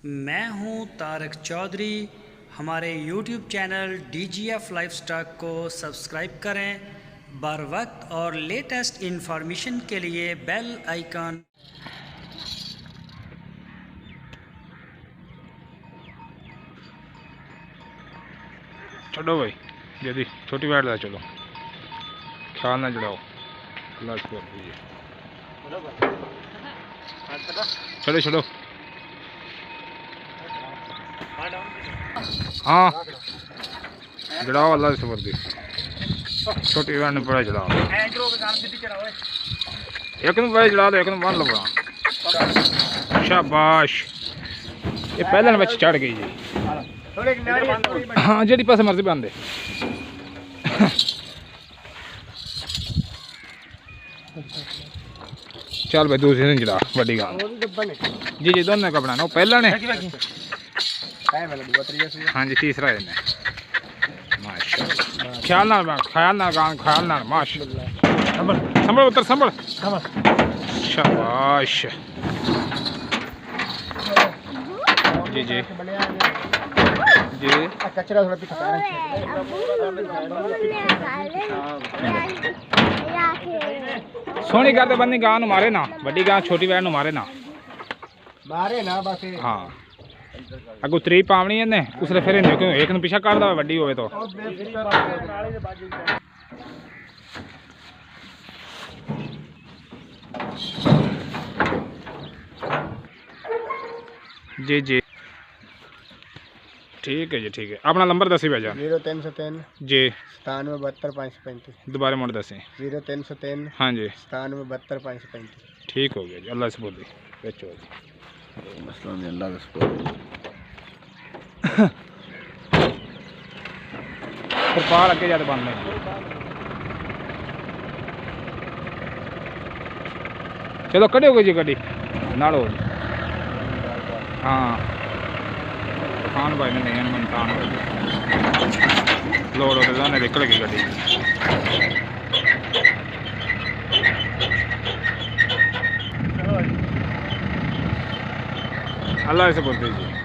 मैं हूं तारक चौधरी। हमारे YouTube चैनल DGF लाइफस्टाइल को सब्सक्राइब करें। बर वक्त और लेटेस्ट इंफॉर्मेशन के लिए बेल आइकन। चलो भाई जल्दी छोटी बैठ ला, चलो ख्याल ना जड़ाओ। चलो चलो हाँ जड़ाओ, अल्लाह से वर्दी छोटी बैठ ने बड़ा जड़ाओ। एक न बड़ा जड़ा दो, एक न बन लो बड़ा। शाबाश, ये पहले बच्चे चढ़ गई जी। हाँ जी पास मर्जी बन दे। चल भाई दूसरी ने जड़ा बड़ी गान जी जी दोनों का बनाना पहला ने। हाँ जी तीसरा है माशाल्लाह। ख्याल ना गान ख्याल ना माशाल्लाह। संभल उतर संभल। शाबाश जी जी जी। कचरा थोड़ा भी खा सोनी करते बंदी गां मारे ना, बड़ी गां छोटी बैन मारे ना मारे ना बस। हाँ अगू त्री पावनी है ने उसने फिर एक ने पीछा काट दा बड़ी होवे तो। जी जी ठीक है जी ठीक है। अपना नंबर दसी भाई जान। 0303 जी 97 दोबारा मोड़ दसी। 0303 हाँ जी 97 535। ठीक हो गया जी, अल्लाह से बोली बेचो जी। अल्लाह का पार अगे जाते बंद नहीं। चलो कड़े हो गए जी गड्डी नालो। हाँ खान भाई ने नहीं मनतान लोड होते ने निकल गई गड्डी। अल्लाह से बोलते जी।